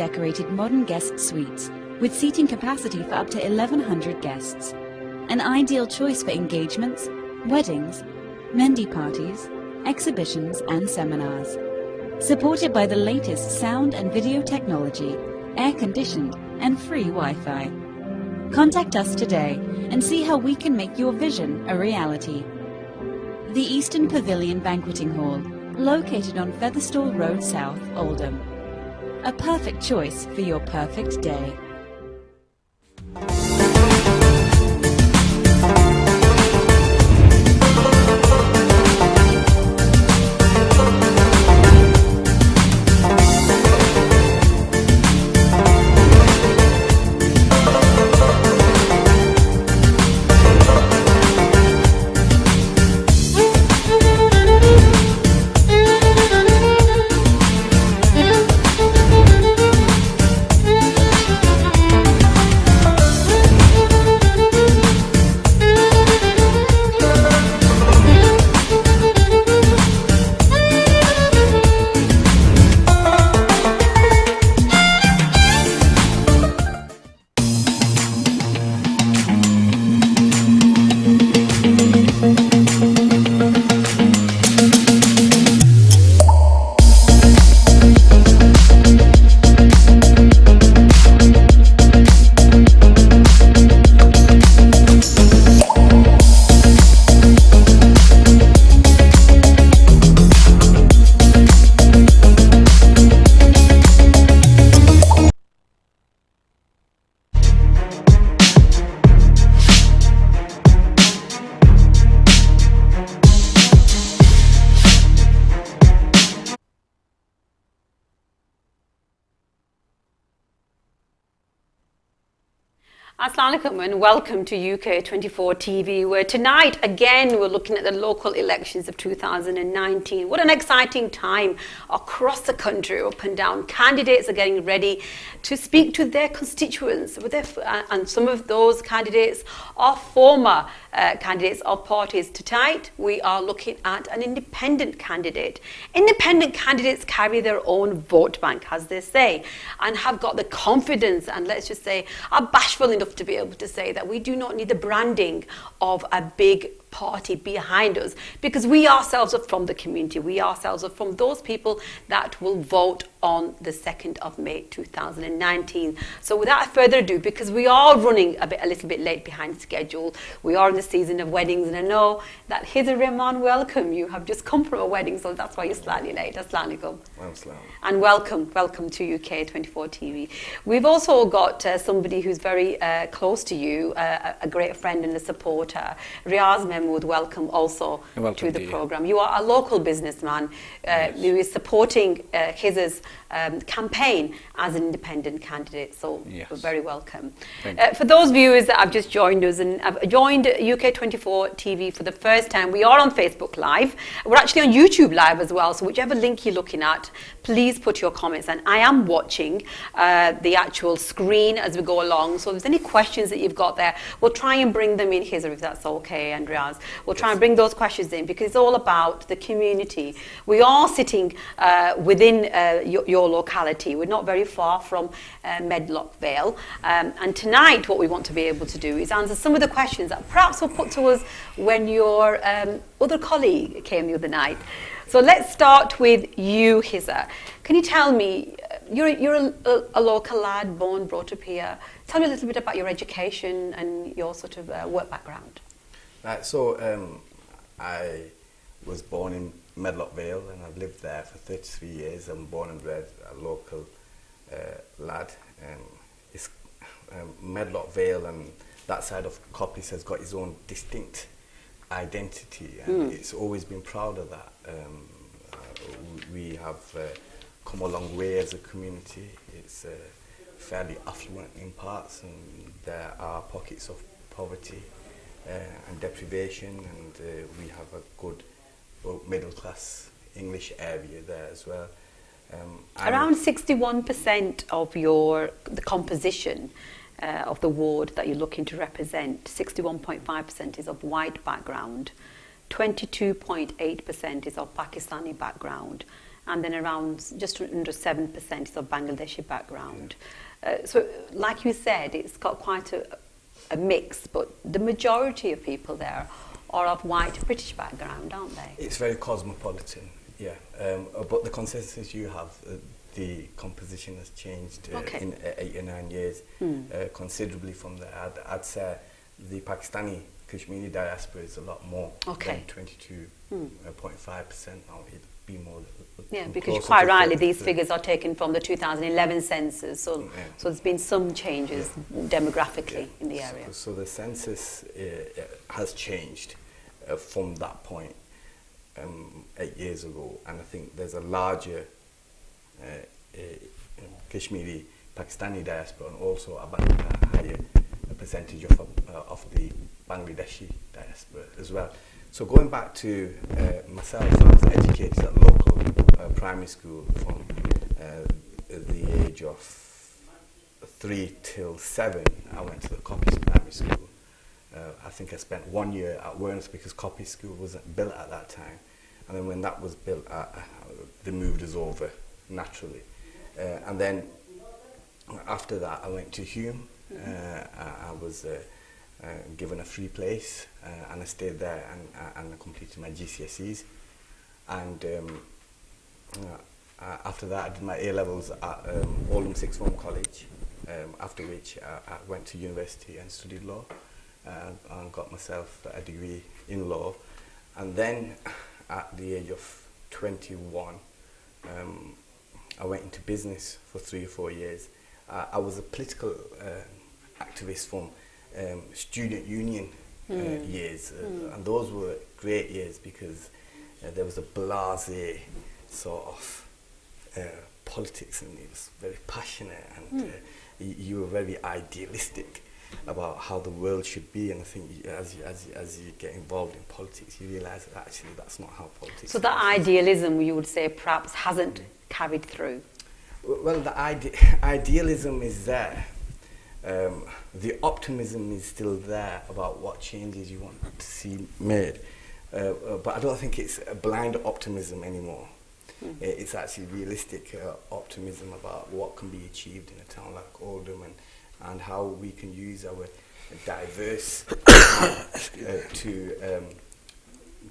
decorated modern guest suites with seating capacity for up to 1,100 guests. An ideal choice for engagements, weddings, Mendi parties, exhibitions and seminars. Supported by the latest sound and video technology, air-conditioned and free Wi-Fi. Contact us today and see how we can make your vision a reality. The Eastern Pavilion Banqueting Hall, located on Featherstall Road South, Oldham. A perfect choice for your perfect day. Assalamu alaikum and welcome to UK24 TV, where tonight again we're looking at the local elections of 2019. What an exciting time across the country, up and down. Candidates are getting ready to speak to their constituents, and some of those candidates are former candidates of parties. Tonight we are looking at an independent candidate. Independent candidates carry their own vote bank, as they say, and have got the confidence and, let's just say, are bashful enough to be able to say that we do not need the branding of a big party behind us, because we ourselves are from the community. We ourselves are from those people that will vote on the 2nd of May 2019. So without further ado, because we are running a little bit late behind schedule, we are in the season of weddings, and I know that Rehman, welcome. You have just come from a wedding, so that's why you're slightly late. Assalamu alaikum. And welcome to UK24 TV. We've also got somebody who's very close to you, a great friend and a supporter, Riaz. Mahmood, welcome also to the program. You are a local businessman who is supporting Kaiser's campaign as an independent candidate, so you're very welcome. For those viewers that have just joined us and have joined UK24 TV for the first time, we are on Facebook Live. We're actually on YouTube Live as well, so whichever link you're looking at, please put your comments, and I am watching the actual screen as we go along, so if there's any questions that you've got there, we'll try and bring them in, Kaiser, if that's okay, Andreas. We'll try and bring those questions in, because it's all about the community. We are sitting within your locality. We're not very far from Medlock, Vale. And tonight what we want to be able to do is answer some of the questions that perhaps were put to us when your other colleague came the other night. So let's start with you, Kaiser. Can you tell me, you're a local lad, born, brought up here. Tell me a little bit about your education and your sort of work background. Right, so I was born in Medlock, Vale, and I've lived there for 33 years. I'm born and bred a local lad. It's Medlock, Vale, and that side of Coppice has got its own distinct identity, and it's always been proud of that. We have come a long way as a community. It's fairly affluent in parts, and there are pockets of poverty and deprivation, and we have a good middle class English area there as well. Around 61% of the composition of the ward that you're looking to represent, 61.5% is of white background, 22.8% is of Pakistani background, and then around just under 7% is of Bangladeshi background. So, like you said, it's got quite a mix, but the majority of people there are of white British background, aren't they? It's very cosmopolitan, yeah. But the consensus you have, the composition has changed in 8 or 9 years considerably from there. I'd say the Pakistani Kashmiri diaspora is a lot more than 22.5% now. It'd be more. Yeah, because quite rightly, these figures are taken from the 2011 census, so there's been some changes demographically in the area. So the census has changed from that point 8 years ago, and I think there's a larger Kashmiri Pakistani diaspora, and also a higher percentage of the Bangladeshi diaspora as well. So going back to myself, I was educated at local primary school from the age of 3 till 7. I went to the Coppice Primary School. I think I spent 1 year at Worms because Coppice School wasn't built at that time. And then when that was built, they moved us over naturally. And then after that, I went to Hume. I was given a free place, and I stayed there and I completed my GCSEs. And after that, I did my A-levels at Oldham Sixth Form College, after which I went to university and studied law and got myself a degree in law. And then at the age of 21, I went into business for 3 or 4 years. I was a political activist from student union years, and those were great years because there was a blasé sort of politics, and it was very passionate, and you were very idealistic about how the world should be. And I think as you get involved in politics, you realise that actually that's not how politics. So that idealism, you would say, perhaps hasn't carried through. Well, the idealism is there. The optimism is still there about what changes you want to see made. But I don't think it's a blind optimism anymore. It's actually realistic optimism about what can be achieved in a town like Oldham, and how we can use our diverse to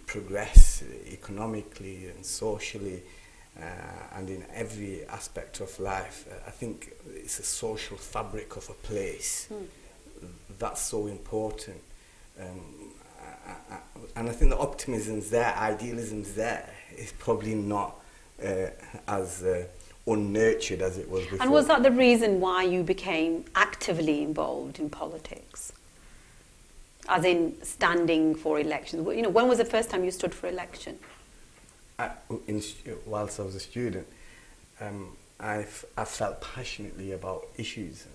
progress economically and socially, and in every aspect of life. I think it's a social fabric of a place that's so important. And I think the optimism's there, idealism's there. It's probably not as unnurtured as it was before. And was that the reason why you became actively involved in politics? As in standing for elections? You know, when was the first time you stood for election? Whilst I was a student, I felt passionately about issues,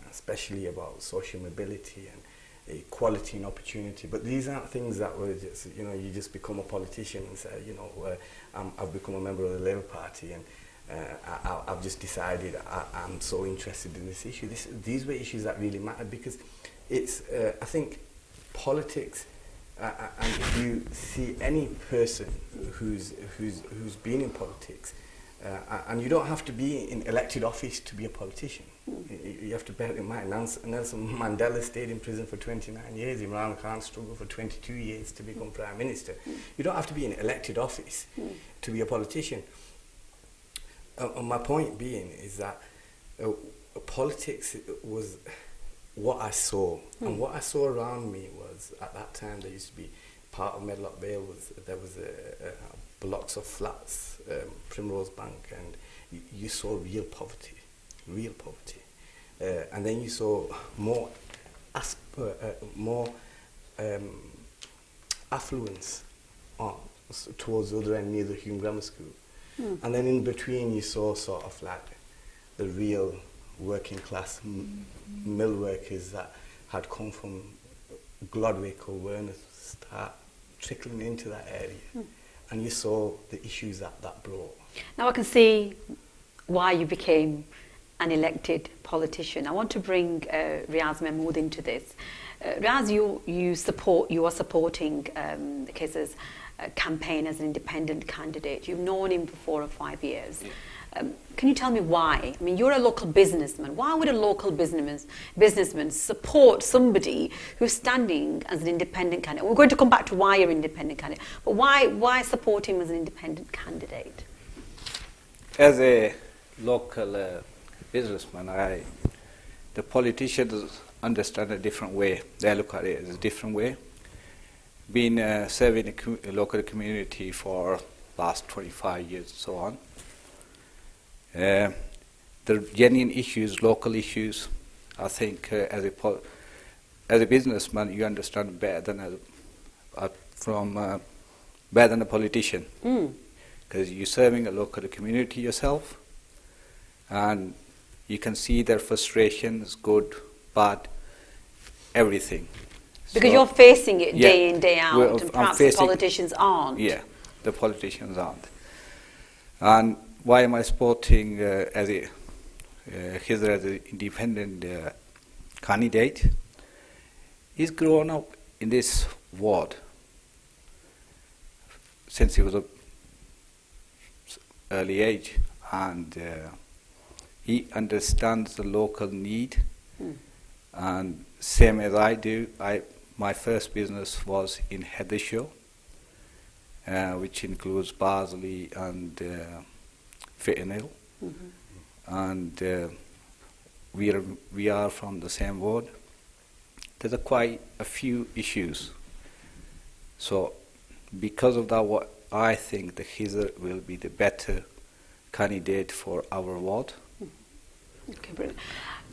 especially about social mobility and equality and opportunity. But these aren't things that were just, you just become a politician and say, I've become a member of the Labour Party, and I've just decided I'm so interested in this issue. These were issues that really mattered, because it's, I think, politics. And if you see any person who's been in politics, and you don't have to be in elected office to be a politician. You have to bear in mind, Nelson Mandela stayed in prison for 29 years, Imran Khan struggled for 22 years to become Prime Minister. You don't have to be in elected office to be a politician. My point being is that politics was what I saw, and what I saw around me was, at that time there used to be part of Medlock Vale, there was blocks of flats, Primrose Bank, and you saw real poverty, and then you saw more affluence towards the other end near the Hume Grammar School, and then in between you saw sort of like the real working class mill workers that had come from Glodwick or Werner start trickling into that area, and you saw the issues that brought. Now I can see why you became an elected politician. I want to bring Riaz Mahmood into this. Riaz, you are supporting the Kaiser's campaign as an independent candidate. You've known him for 4 or 5 years. Can you tell me why? I mean, you're a local businessman. Why would a local businessman support somebody who's standing as an independent candidate? We're going to come back to why you're an independent candidate, but why support him as an independent candidate? As a local businessman, the politicians understand a different way. They look at it as a different way. Been serving a local community for last 25 years and so on. The genuine issues, local issues, I think as a businessman you understand better than better than a politician, because you're serving a local community yourself, and you can see their frustrations, good, bad, everything. Because you're facing it day in, day out, and perhaps the politicians aren't. Yeah, the politicians aren't. And why am I supporting Kaiser as an independent candidate? He's grown up in this ward since he was an early age, and he understands the local need. And same as I do, my first business was in Heathershire, which includes Barnsley and Fittonhill, and we are from the same ward. There's quite a few issues. So because of that, what I think the Kaiser will be the better candidate for our ward. Okay, brilliant.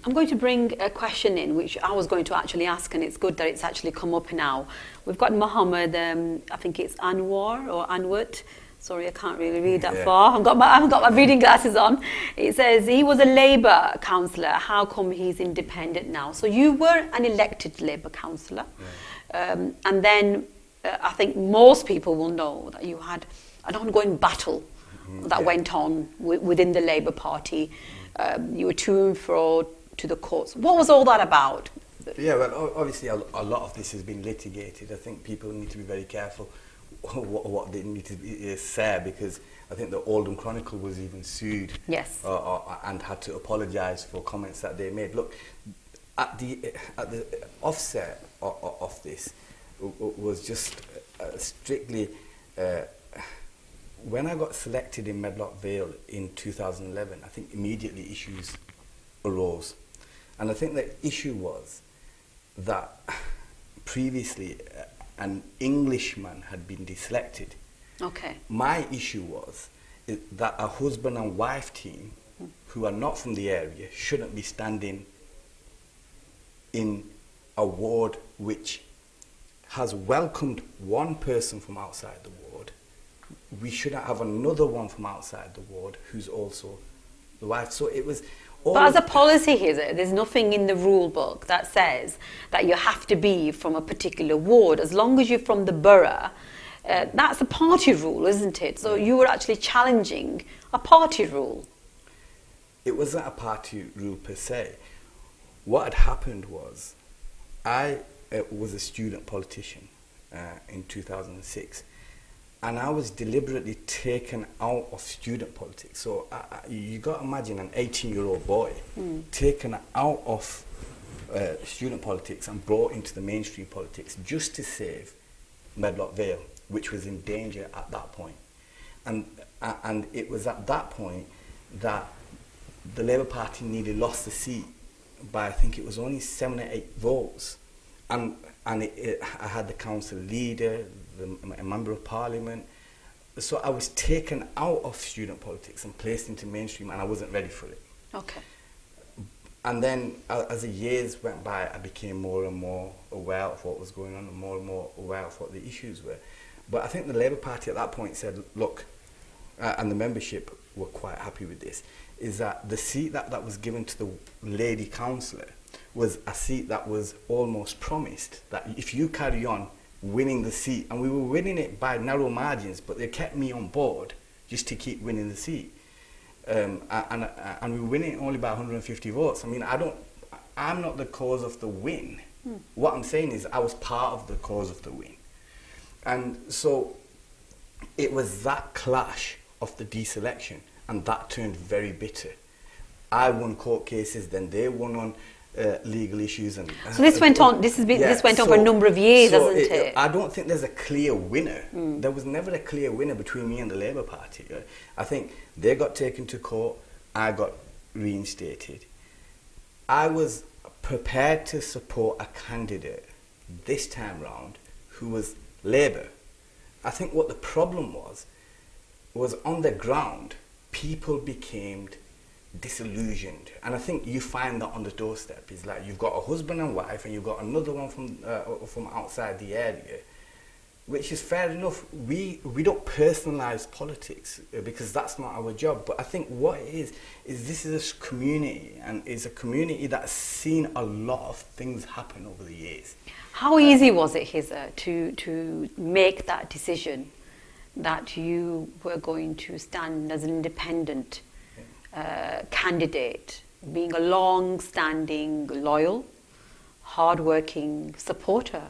I'm going to bring a question in which I was going to actually ask, and it's good that it's actually come up now. We've got Mohammed, I think it's Anwar or Anwat. Sorry, I can't really read that far. I haven't got my reading glasses on. It says he was a Labour councillor. How come he's independent now? So you were an elected Labour councillor, and then I think most people will know that you had an ongoing battle that went on within the Labour Party. You were to and fro to the courts. What was all that about? Yeah, well, obviously a lot of this has been litigated. I think people need to be very careful what they need to say, because I think the Oldham Chronicle was even sued. Yes. And had to apologise for comments that they made. Look, at the offset of this was just strictly when I got selected in Medlock Vale in 2011, I think immediately issues arose. And I think the issue was that previously an Englishman had been deselected. Okay. My issue was that a husband and wife team who are not from the area shouldn't be standing in a ward which has welcomed one person from outside the ward. We shouldn't have another one from outside the ward who's also the wife. So it was... But as a policy here, there's nothing in the rule book that says that you have to be from a particular ward. As long as you're from the borough, that's a party rule, isn't it? So you were actually challenging a party rule. It wasn't a party rule per se. What had happened was, I was a student politician in 2006. And I was deliberately taken out of student politics. So you got to imagine an 18-year-old boy taken out of student politics and brought into the mainstream politics just to save Medlock Vale, which was in danger at that point. And it was at that point that the Labour Party nearly lost the seat by, I think it was only 7 or 8 votes. And I had the council leader, a member of parliament. So I was taken out of student politics and placed into mainstream, and I wasn't ready for it. Okay. And then as the years went by, I became more and more aware of what was going on and more aware of what the issues were. But I think the Labour Party at that point said, look, and the membership were quite happy with this, is that the seat that was given to the lady councillor was a seat that was almost promised, that if you carry on winning the seat, and we were winning it by narrow margins, but they kept me on board just to keep winning the seat. And we were winning it only by 150 votes. I mean, I'm not the cause of the win. What I'm saying is I was part of the cause of the win. And so it was that clash of the deselection, and that turned very bitter. I won court cases, then they won on legal issues, and so this went on. This went on for a number of years, hasn't it? I don't think there's a clear winner. There was never a clear winner between me and the Labour Party. I think they got taken to court. I got reinstated. I was prepared to support a candidate this time round who was Labour. I think what the problem was on the ground, people became disillusioned, and I think you find that on the doorstep. It's like you've got a husband and wife, and you've got another one from outside the area, which is fair enough. We don't personalise politics because that's not our job. But I think what it is this is a community, and it's a community that's seen a lot of things happen over the years. How easy was it, Hiza, to make that decision that you were going to stand as an independent candidate, being a long-standing, loyal, hard-working supporter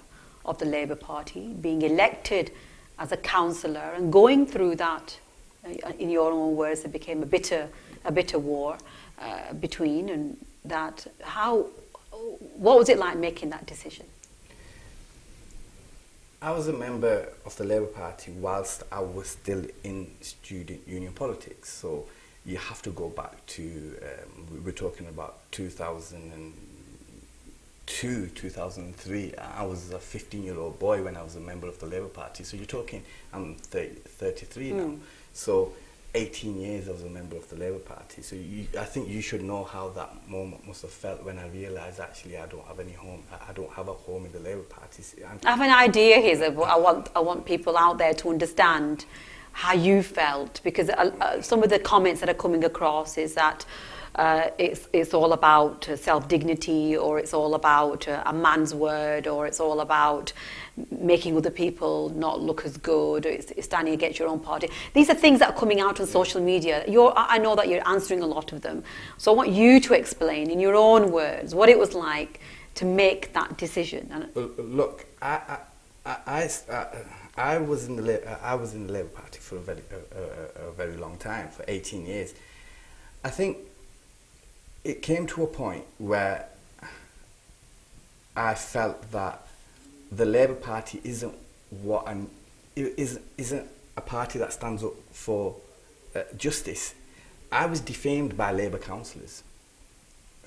of the Labour Party, being elected as a councillor, and going through that, in your own words, it became a bitter war between, and that. What was it like making that decision? I was a member of the Labour Party whilst I was still in student union politics, so you have to go back to, we're talking about 2002, 2003. I was a 15-year-old boy when I was a member of the Labour Party, so you're talking, I'm 33 now, so 18 years I was a member of the Labour Party. So I think you should know how that moment must have felt when I realised actually I don't have any home, I don't have a home in the Labour Party. I have an idea here, but I want people out there to understand how you felt, because some of the comments that are coming across is that it's all about self-dignity, or it's all about a man's word, or it's all about making other people not look as good, or it's standing against your own party. These are things that are coming out on social media. I know that you're answering a lot of them. So I want you to explain in your own words what it was like to make that decision. Look, I was in the Labour Party for a very long time, for 18 years. I think it came to a point where I felt that the Labour Party isn't a party that stands up for justice. I was defamed by Labour councillors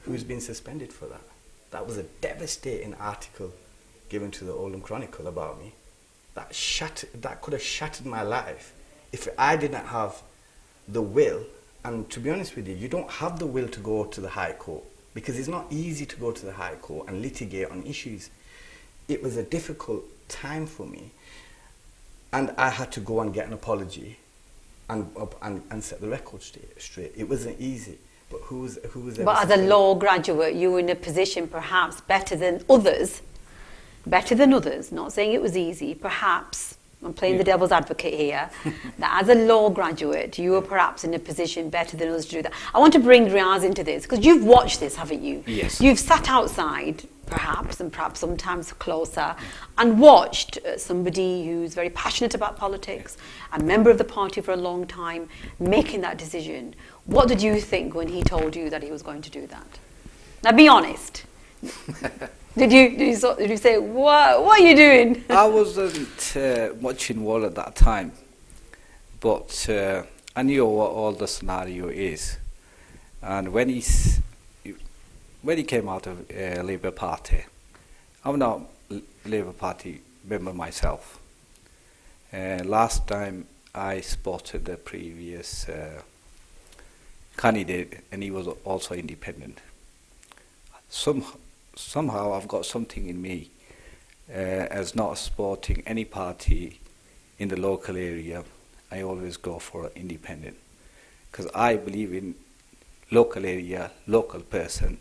who's been suspended for that. That was a devastating article given to the Oldham Chronicle about me. That could have shattered my life if I didn't have the will. And to be honest with you, you don't have the will to go to the High Court, because it's not easy to go to the High Court and litigate on issues. It was a difficult time for me, and I had to go and get an apology and set the record straight. It wasn't easy, but who was ever... But as a law graduate, you were in a position perhaps better than others, not saying it was easy, perhaps, I'm playing the devil's advocate here, that as a law graduate, you were perhaps in a position better than others to do that. I want to bring Riaz into this, because you've watched this, haven't you? Yes. You've sat outside, perhaps, and perhaps sometimes closer, and watched somebody who's very passionate about politics, a member of the party for a long time, making that decision. What did you think when he told you that he was going to do that? Now, be honest. Did you say, what are you doing? I wasn't much involved at that time, but I knew what all the scenario is. And when he came out of Labour Party, I'm not Labour Party member myself. Last time I spotted the previous candidate, and he was also independent. Somehow I've got something in me as not supporting any party in the local area. I always go for independent, because I believe in local area, local person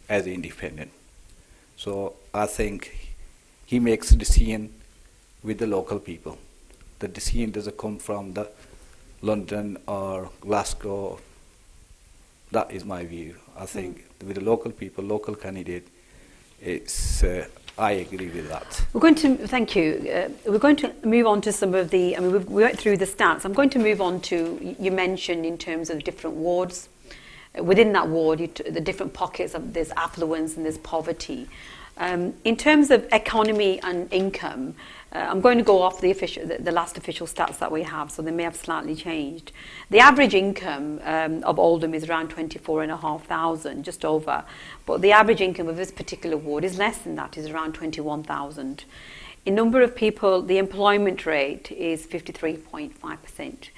as independent. So I think he makes a decision with the local people. The decision doesn't come from the London or Glasgow. That is my view. I think with the local people, local candidate, it's I agree with that. We're going to, thank you. We're going to move on to some of the, I mean, we went through the stats. I'm going to move on to, you mentioned in terms of different wards. Within that ward, the different pockets of there's affluence and there's poverty. In terms of economy and income, I'm going to go off the last official stats that we have, so they may have slightly changed. The average income of Oldham is around 24,500, just over, but the average income of this particular ward is less than that, is around 21,000. In number of people, the employment rate is 53.5%.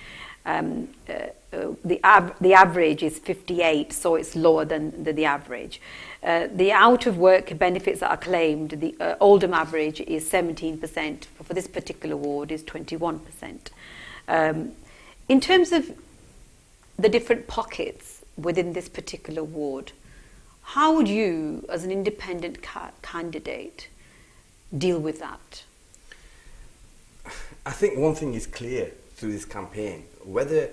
The average is 58, so it's lower than the average. The out of work benefits that are claimed, the Oldham average is 17%, but for this particular ward is 21%. In terms of the different pockets within this particular ward, how would you, as an independent candidate, deal with that? I think one thing is clear through this campaign: whether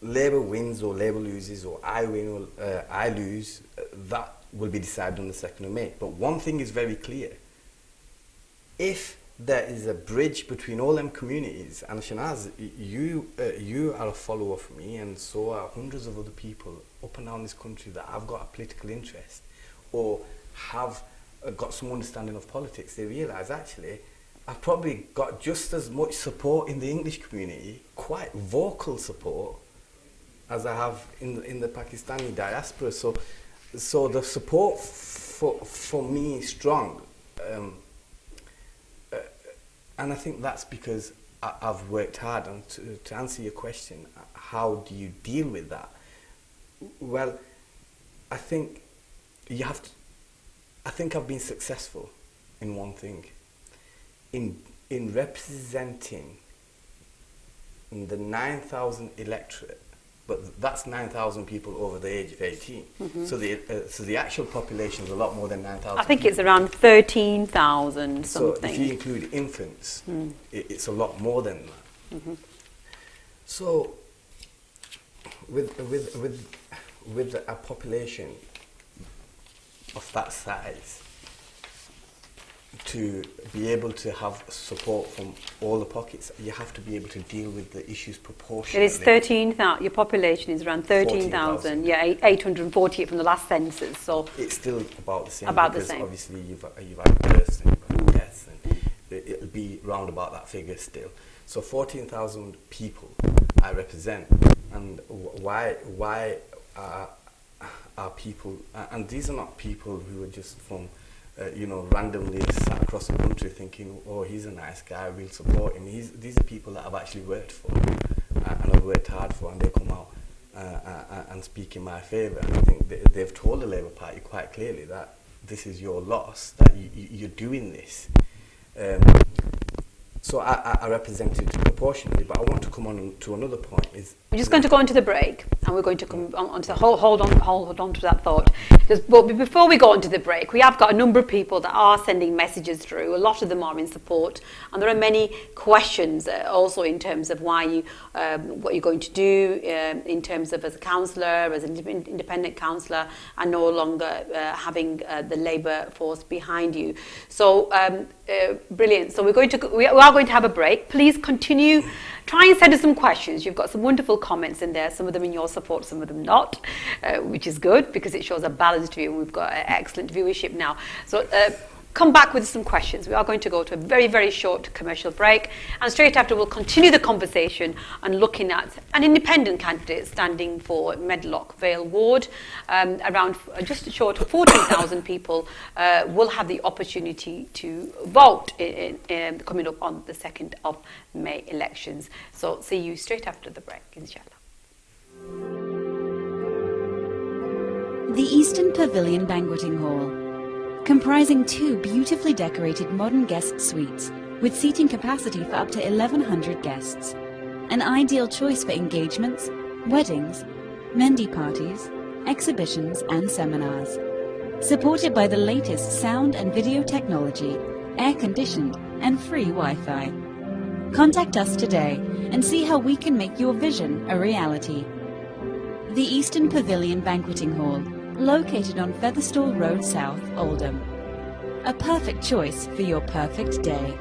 Labour wins or Labour loses, or I win or I lose, that will be decided on the 2nd of May. But one thing is very clear: if there is a bridge between all them communities, and Shanaz, you are a follower for me, and so are hundreds of other people up and down this country that have got a political interest or have got some understanding of politics, they realise actually I've probably got just as much support in the English community, quite vocal support, as I have in the Pakistani diaspora. So the support for me is strong, and I think that's because I've worked hard. And to answer your question, how do you deal with that? Well, I think you have to. I think I've been successful in one thing. In representing the 9,000 electorate, but that's 9,000 people over the age of 18. Mm-hmm. So the actual population is a lot more than 9,000. I think people. It's around 13,000 something. So if you include infants, it's a lot more than that. Mm-hmm. So with a population of that size, to be able to have support from all the pockets, you have to be able to deal with the issues proportionately. It is 13,000. Your population is around 13,000. Yeah, 848 from the last census. So it's still about the same. About the same. Obviously, you've had births and you've had deaths, and it'll be round about that figure still. So 14,000 people I represent, and why are people? And these are not people who are just from. Randomly sat across the country thinking, oh, he's a nice guy, we'll support him. These are people that I've actually worked for and I've worked hard for, and they come out and speak in my favour. And I think they've told the Labour Party quite clearly that this is your loss, that you're doing this. So I represented proportionally, but I want to come on to another point. We're just going to go into the break, and we're going to come on to the hold on to that thought. But before we go on to the break, we have got a number of people that are sending messages through. A lot of them are in support, and there are many questions also in terms of why you, what you're going to do in terms of as a councillor, as an independent councillor, and no longer having the Labour force behind you. So brilliant. So we are going to have a break. Please continue. Try and send us some questions. You've got some wonderful comments in there, some of them in your support, some of them not, which is good because it shows a balanced view, and we've got excellent viewership now. So come back with some questions. We are going to go to a very, very short commercial break, and straight after we'll continue the conversation and looking at an independent candidate standing for Medlock Vale ward. Around just short of 14,000 people will have the opportunity to vote coming up on the 2nd of May elections. So see you straight after the break, inshallah. The Eastern Pavilion Banqueting Hall, comprising 2 beautifully decorated modern guest suites with seating capacity for up to 1,100 guests. An ideal choice for engagements, weddings, Mendi parties, exhibitions and seminars. Supported by the latest sound and video technology, air-conditioned and free Wi-Fi. Contact us today and see how we can make your vision a reality. The Eastern Pavilion Banqueting Hall, located on Featherstall Road South, Oldham. A perfect choice for your perfect day.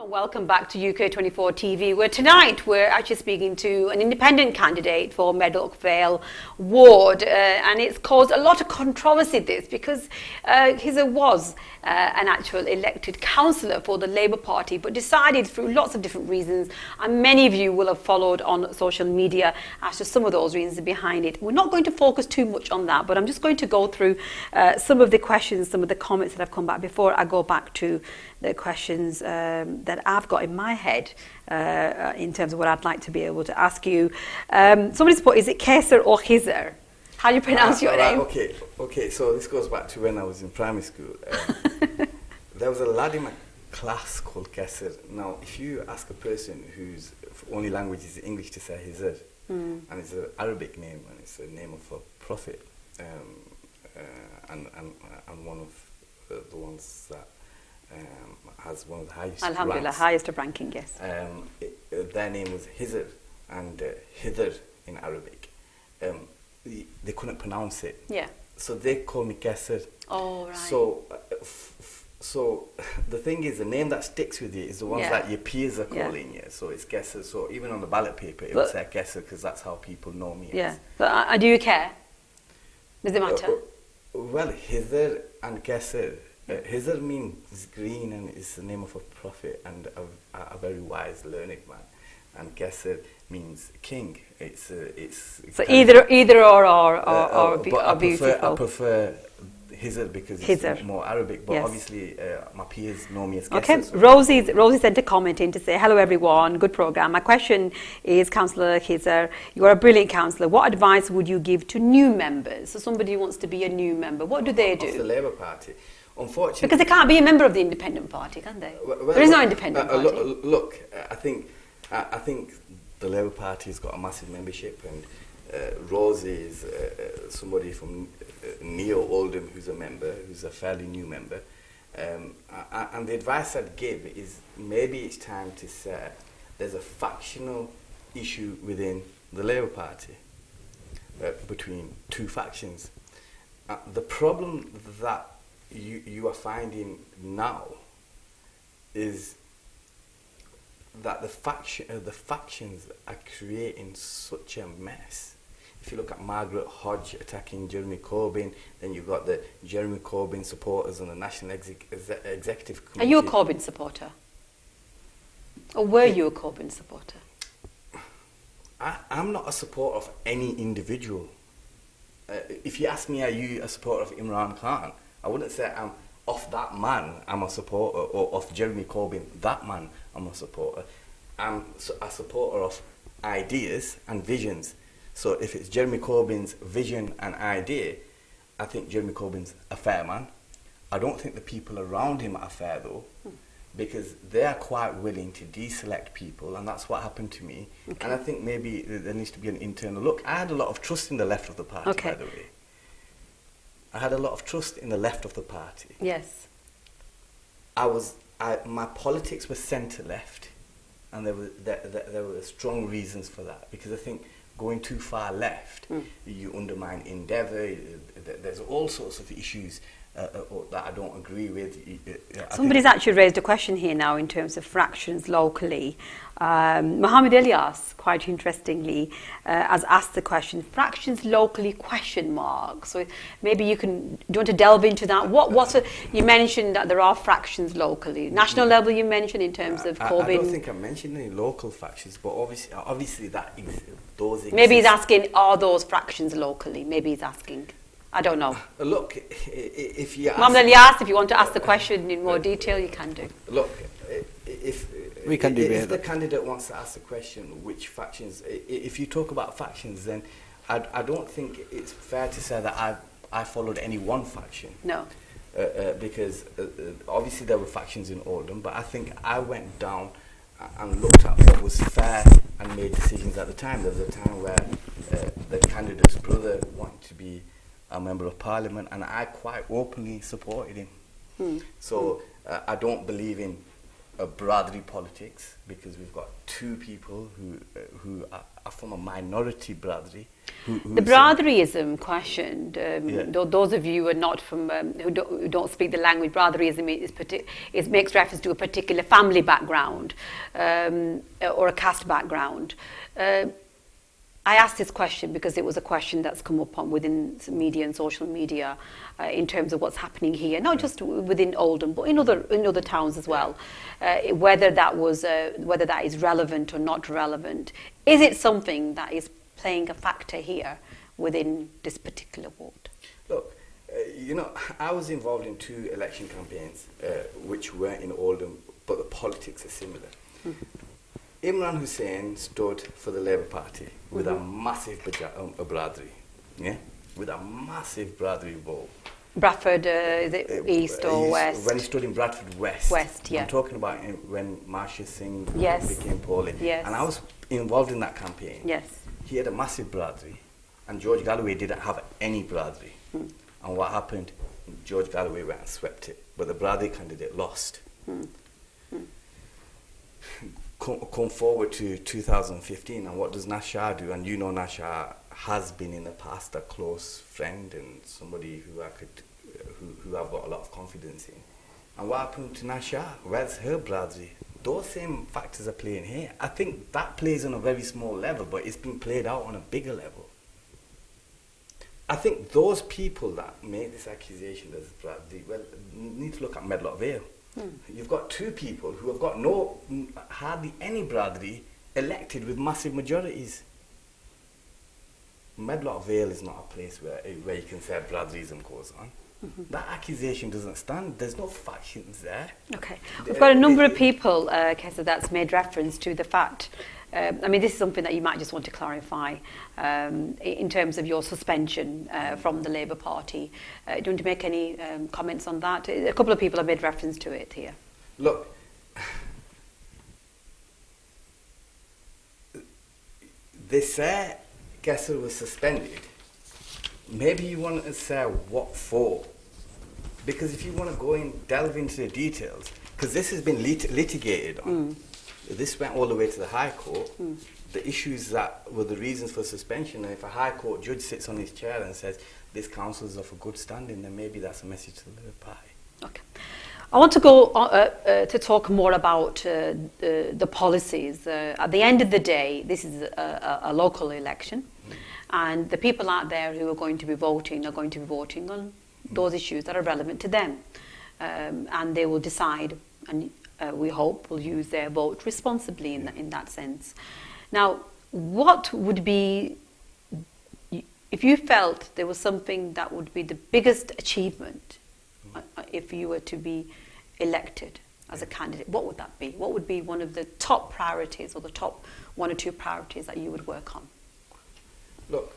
Welcome back to UK24 TV, where tonight we're actually speaking to an independent candidate for Medlock Vale ward, and it's caused a lot of controversy, this, because Kaiser was an actual elected councillor for the Labour Party, but decided through lots of different reasons, and many of you will have followed on social media as to some of those reasons behind it. We're not going to focus too much on that, but I'm just going to go through some of the questions, some of the comments that have come back before I go back to the questions that I've got in my head in terms of what I'd like to be able to ask you. Somebody's put, is it Kaiser or Kaiser? How do you pronounce your name? Okay, so this goes back to when I was in primary school. There was a lad in my class called Kaiser. Now, if you ask a person whose only language is English to say Kaiser, and it's an Arabic name, and it's a name of a prophet, and one of the ones that has one of the highest Alhamdulillah, ranks. highest of ranking, yes. Their name was Kaiser, and Hither in Arabic. They couldn't pronounce it. Yeah. So they call me Kaiser. Oh, right. So the thing is, the name that sticks with you is the ones that your peers are calling you. So it's Kaiser. So even on the ballot paper, it would say Kaiser because that's how people know me. Yeah. But do you care? Does it matter? Well, Hither and Kaiser. Kaiser means green, and it's the name of a prophet and a very wise, learned man. And Kaiser means king. It's so either or beautiful. I prefer Kaiser because it's more Arabic. But obviously, my peers know me as Kaiser. Okay, so Rosie sent a comment in to say, hello everyone, good programme. My question is, Councillor Kaiser, you are a brilliant councillor. What advice would you give to new members? So somebody who wants to be a new member, what do they do? Of the Labour Party. Unfortunately, because they can't be a member of the independent party, can they? There is no independent party. Look, I think the Labour Party has got a massive membership, and Rosie is somebody from near Oldham who's a member, who's a fairly new member. And the advice I'd give is maybe it's time to say there's a factional issue within the Labour Party between two factions. The problem that you are finding now is that the factions are creating such a mess. If you look at Margaret Hodge attacking Jeremy Corbyn, then you've got the Jeremy Corbyn supporters on the National Executive Committee. Are you a Corbyn supporter? Or were you a Corbyn supporter? I'm not a supporter of any individual. If you ask me, are you a supporter of Imran Khan? I wouldn't say I'm of that man, I'm a supporter, or of Jeremy Corbyn, that man, I'm a supporter. I'm a supporter of ideas and visions. So if it's Jeremy Corbyn's vision and idea, I think Jeremy Corbyn's a fair man. I don't think the people around him are fair though, because they are quite willing to deselect people, and that's what happened to me. Okay. And I think maybe there needs to be an internal look. I had a lot of trust in the left of the party, by the way. I had a lot of trust in the left of the party. Yes. My politics was centre-left, and there were strong reasons for that, because I think going too far left, you undermine endeavour, there's all sorts of issues or that I don't agree with. Somebody's actually raised a question here now in terms of fractions locally. Mohammed Ilyas, quite interestingly, has asked the question, fractions locally, question mark. So maybe do you want to delve into that? You mentioned that there are fractions locally. National level you mentioned in terms of Corbyn. I don't think I mentioned any local fractions, but obviously those exist. Maybe he's asking, are those fractions locally? Maybe he's asking. I don't know. Look, if you Mohammed Ilyas, if you want to ask the question in more detail, you can do. Look, if the candidate wants to ask the question, which factions, if you talk about factions, then I don't think it's fair to say that I followed any one faction. No. Because obviously there were factions in Oldham, but I think I went down and looked at what was fair and made decisions at the time. There was a time where the candidate's brother wanted to be a member of parliament, and I quite openly supported him. So I don't believe in brotherly politics, because we've got two people who are from a minority brotherry. The brotherlyism questioned. Those of you who are not from who don't speak the language, brotherlyism makes reference to a particular family background or a caste background. I asked this question because it was a question that's come up within media and social media in terms of what's happening here, not just within Oldham, but in other towns as well. Whether that is relevant or not relevant, is it something that is playing a factor here within this particular ward? Look, I was involved in 2 election campaigns which were in Oldham, but the politics are similar. Imran Hussain stood for the Labour Party with a massive brotherly, with a massive brotherly vote. Bradford, is it East or West? When he stood in Bradford West. West, yeah. I'm talking about when Marsha Singh became polling. Yes. And I was involved in that campaign. Yes. He had a massive brotherly, and George Galloway didn't have any brotherly. And what happened? George Galloway went and swept it, but the brotherly candidate lost. Come forward to 2015, and what does Nashar do? And Nashar has been in the past a close friend and somebody who I've got a lot of confidence in. And what happened to Nashar? Where's her brotherly? Those same factors are playing here. I think that plays on a very small level, but it's been played out on a bigger level. I think those people that make this accusation as brotherly, need to look at Medlock Vale. You've got 2 people who have got hardly any brotherly elected with massive majorities. Medlock Vale is not a place where you can say brotherlyism goes on. That accusation doesn't stand. There's no factions there. Okay. We've got a number of people, Kaiser, that's made reference to the fact. This is something that you might just want to clarify in terms of your suspension from the Labour Party. Do you want to make any comments on that? A couple of people have made reference to it here. Look, they say Kaiser was suspended. Maybe you want to say what for? Because if you want to go and delve into the details, because this has been litigated on. This went all the way to the High Court. The issues that were the reasons for suspension, and if a High Court judge sits on his chair and says this council is of a good standing, then maybe that's a message to the Labour Party. Okay. I want to go to talk more about the policies. At the end of the day, this is a local election, and the people out there who are going to be voting are going to be voting on those issues that are relevant to them, and they will decide, and we hope will use their vote responsibly in that sense. Now, what would be, if you felt there was something that would be the biggest achievement if you were to be elected as a candidate, what would that be? What would be one of the top priorities or the top 1 or 2 priorities that you would work on? Look,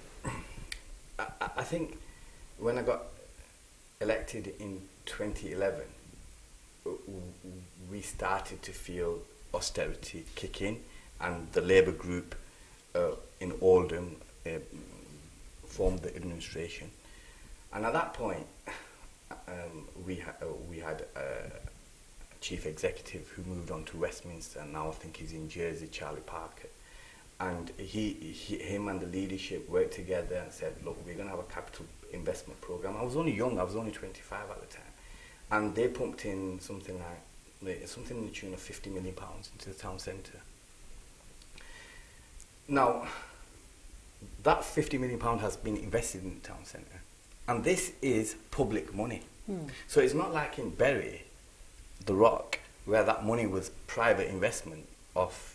I think when I got elected in 2011, we started to feel austerity kick in, and the Labour group in Oldham formed the administration. And at that point, we had a chief executive who moved on to Westminster, and now I think he's in Jersey, Charlie Parker. And him and the leadership worked together and said, look, we're going to have a capital investment program. I was only young. I was only 25 at the time, and they pumped in something in the tune of £50 million into the town centre. Now, that £50 million has been invested in the town centre, and this is public money. So it's not like in Bury, the Rock, where that money was private investment of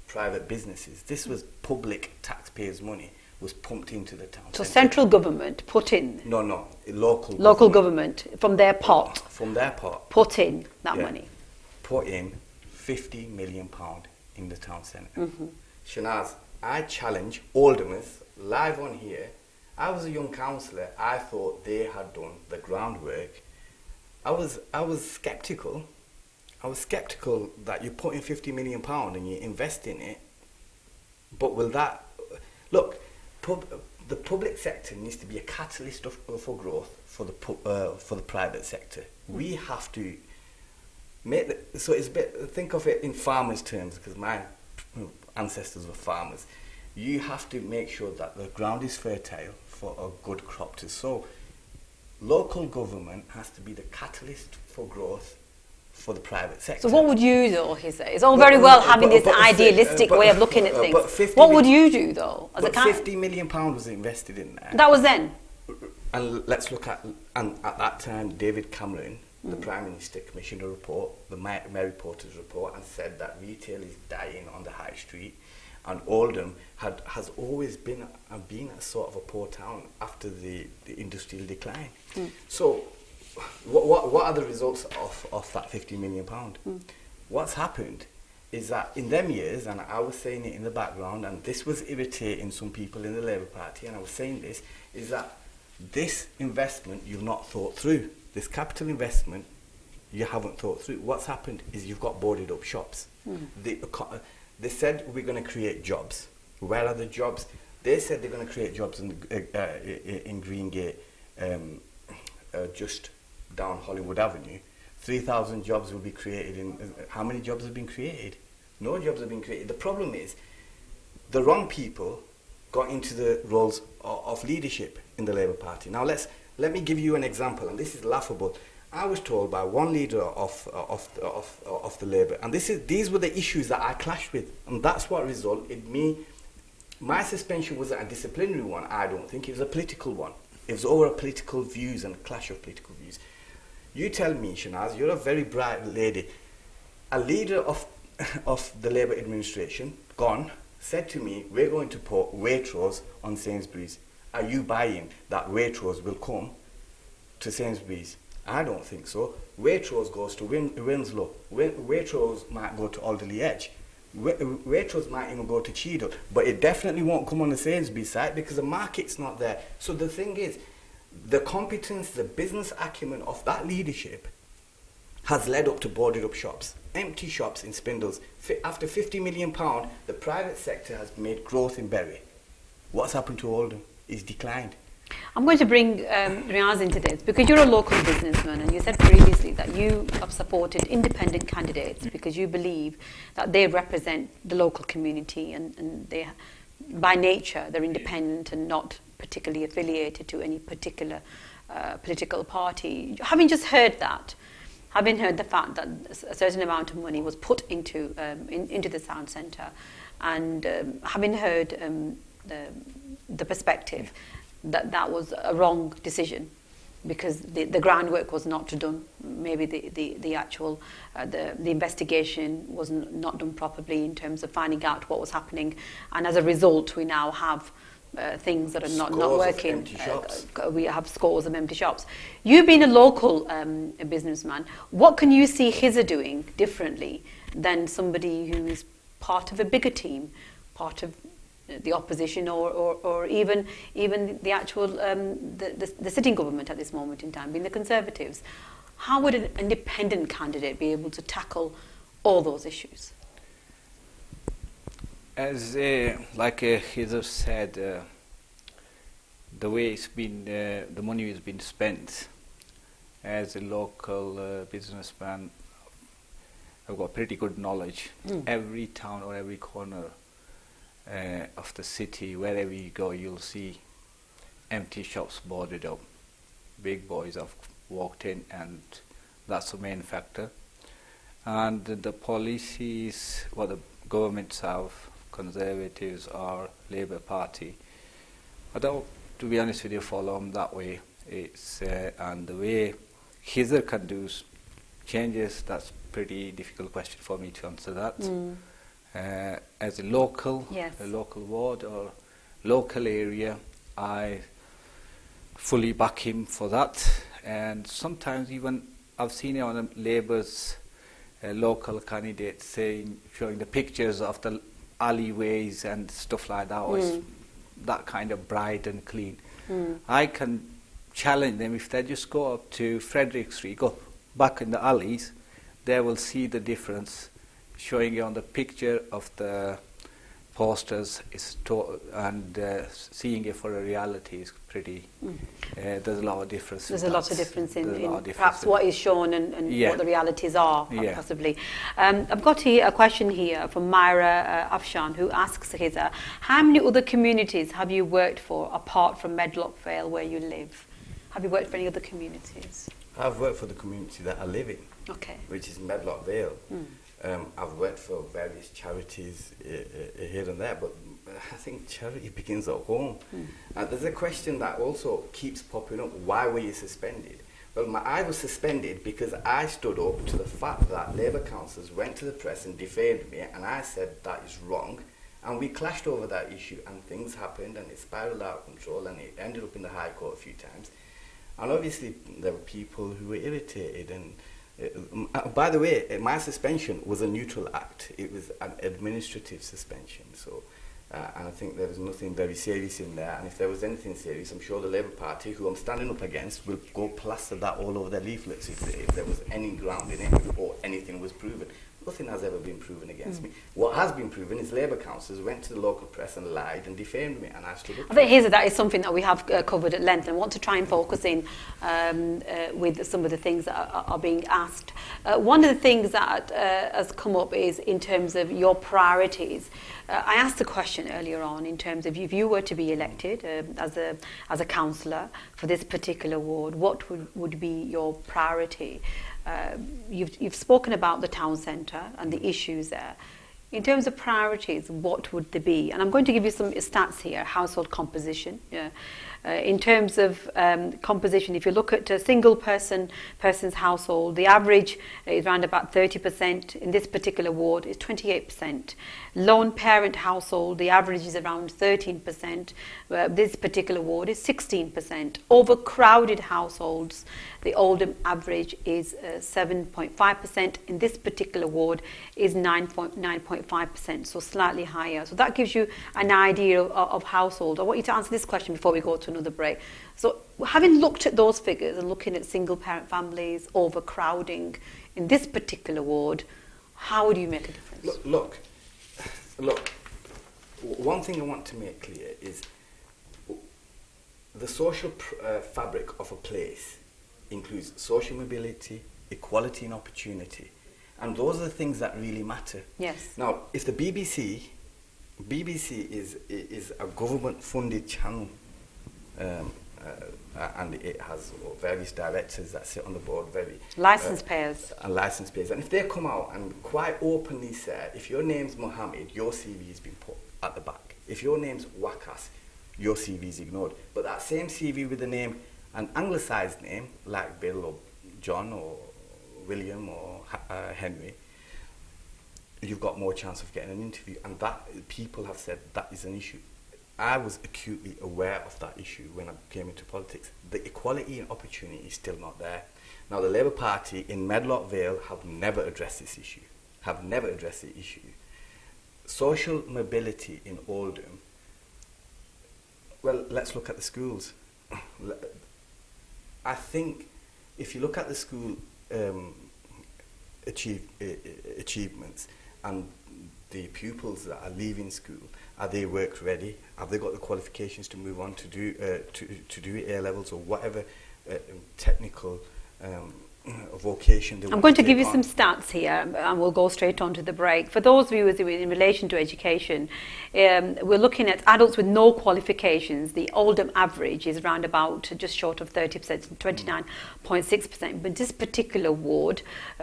private businesses. This was public taxpayers' money was pumped into the town So centre. central government put in? No, local Government from their pot? From their pot. Put in that money? Put in £50 million in the town centre. Shanaz, I challenge Oldhamers live on here. I was a young councillor. I thought they had done the groundwork. I was sceptical. I was sceptical that you put in £50 million and you invest in it. But will that look? The public sector needs to be a catalyst for growth for the private sector. We have to make so it's a bit. Think of it in farmers' terms, because my ancestors were farmers. You have to make sure that the ground is fertile for a good crop to sow. Local government has to be the catalyst for growth for the private sector. So what would you do, he says? It's all very well having this idealistic way of looking at things. What would you do, though? As £50 million was invested in there. That was then? And let's look at, and at that time, David Cameron, the Prime Minister, commissioned a report, the Mary Porter's report, and said that retail is dying on the high street. And Oldham has always been a sort of a poor town after the industrial decline. So what are the results of that £50 million? What's happened is that in them years, and I was saying it in the background, and this was irritating some people in the Labour Party, and I was saying this, is that this investment you've not thought through. This capital investment you haven't thought through. What's happened is you've got boarded up shops. They said we're going to create jobs. Where are the jobs? They said they're going to create jobs in Greengate, just down Hollywood Avenue. 3,000 jobs will be created. How many jobs have been created? No jobs have been created. The problem is the wrong people got into the roles of leadership in the Labour Party. Now let me give you an example, and this is laughable. I was told by one leader of the Labour, and these were the issues that I clashed with, and that's what resulted in me. My suspension wasn't a disciplinary one. I don't think it was a political one. It was over political views and clash of political views. You tell me, Shanaz, you're a very bright lady. A leader of the Labour administration, gone, said to me, we're going to put Waitrose on Sainsbury's. Are you buying that Waitrose will come to Sainsbury's? I don't think so. Waitrose goes to Winslow. Waitrose might go to Alderley Edge. Waitrose might even go to Cheadle. But it definitely won't come on the Sainsbury's site because the market's not there. So the thing is, the competence, the business acumen of that leadership has led up to boarded up shops, empty shops in Spindles. After £50 million, the private sector has made growth in Bury. What's happened to Oldham? It's declined. I'm going to bring Riaz into this because you're a local businessman and you said previously that you have supported independent candidates because you believe that they represent the local community and they, by nature, they're independent and not particularly affiliated to any particular political party. Having just heard that, having heard the fact that a certain amount of money was put into the sound centre, and having heard the perspective that was a wrong decision because the groundwork was not done. Maybe the actual the investigation was not done properly in terms of finding out what was happening, and as a result, we now have things that are not working. We have scores of empty shops. You've been a local businessman. What can you see Kaiser doing differently than somebody who is part of a bigger team, part of the opposition, or even the actual the sitting government at this moment in time, being the Conservatives? How would an independent candidate be able to tackle all those issues? As like Kaiser said, the way it's been, the money has been spent. As a local businessman, I've got pretty good knowledge. Every town or every corner of the city, wherever you go, you'll see empty shops boarded up. Big boys have walked in, and that's the main factor. And the policies, what the governments have, Conservatives or Labour Party, I don't, to be honest with you, follow them that way. It's and the way Kaiser can do changes, that's pretty difficult question for me to answer that. As a local ward or local area, I fully back him for that. And sometimes even I've seen it on Labour's local candidates showing the pictures of the alleyways and stuff like that, or it's that kind of bright and clean. I can challenge them if they just go up to Frederick Street, go back in the alleys, they will see the difference, showing you on the picture of the posters and seeing it for a reality is pretty. There's a lot of difference. There's a lot of difference in perhaps what is shown and what the realities are, possibly. I've got a question here from Myra Afshan, who asks Kaiser, how many other communities have you worked for apart from Medlock Vale, where you live? Have you worked for any other communities? I've worked for the community that I live in, which is Medlock Vale. I've worked for various charities here and there, but I think charity begins at home. There's a question that also keeps popping up: why were you suspended? Well, I was suspended because I stood up to the fact that Labour councillors went to the press and defamed me, and I said that is wrong. And we clashed over that issue, and things happened, and it spiralled out of control, and it ended up in the High Court a few times. And obviously there were people who were irritated, and by the way, my suspension was a neutral act. It was an administrative suspension. So, and I think there was nothing very serious in there. And if there was anything serious, I'm sure the Labour Party, who I'm standing up against, will go plaster that all over their leaflets if there was any ground in it or anything was proven. Nothing has ever been proven against me. What has been proven is Labour councillors went to the local press and lied and defamed me, and I stood up. I think that is something that we have covered at length, and want to try and focus in with some of the things that are being asked. One of the things that has come up is in terms of your priorities. I asked the question earlier on in terms of if you were to be elected as a councillor for this particular ward, what would be your priority? You've spoken about the town centre and the issues there. In terms of priorities, what would they be? And I'm going to give you some stats here. Household composition. In terms of composition, if you look at a single person's household, the average is around about 30%. In this particular ward, is 28%. Lone parent household, the average is around 13%. This particular ward is 16%. Overcrowded households, the Oldham average is 7.5%. In this particular ward is 9.5%, so slightly higher. So that gives you an idea of household. I want you to answer this question before we go to another break. So having looked at those figures and looking at single parent families, overcrowding in this particular ward, how would you make a difference? Look, one thing I want to make clear is the social fabric of a place includes social mobility, equality and opportunity, and those are the things that really matter. Yes. Now, if the BBC is a government-funded channel, and it has various directors that sit on the board, license payers, and if they come out and quite openly say, if your name's Mohammed, your CV has been put at the back. If your name's Wakas, your CV is ignored. But that same CV with the name, an anglicised name like Bill or John or William or Henry, you've got more chance of getting an interview. And that people have said that is an issue. I was acutely aware of that issue when I came into politics. The equality and opportunity is still not there. Now, the Labour Party in Medlock Vale have never addressed this issue. Social mobility in Oldham. Well, let's look at the schools. I think if you look at the school achievements and the pupils that are leaving school, are they work ready? Have they got the qualifications to move on to do A levels or whatever technical vocation they I'm want going to take give you on. some stats here, and we'll go straight on to the break. For those viewers who are in relation to education, we're looking at adults with no qualifications. The Oldham average is around about just short of 30%, 29.6%. But this particular ward,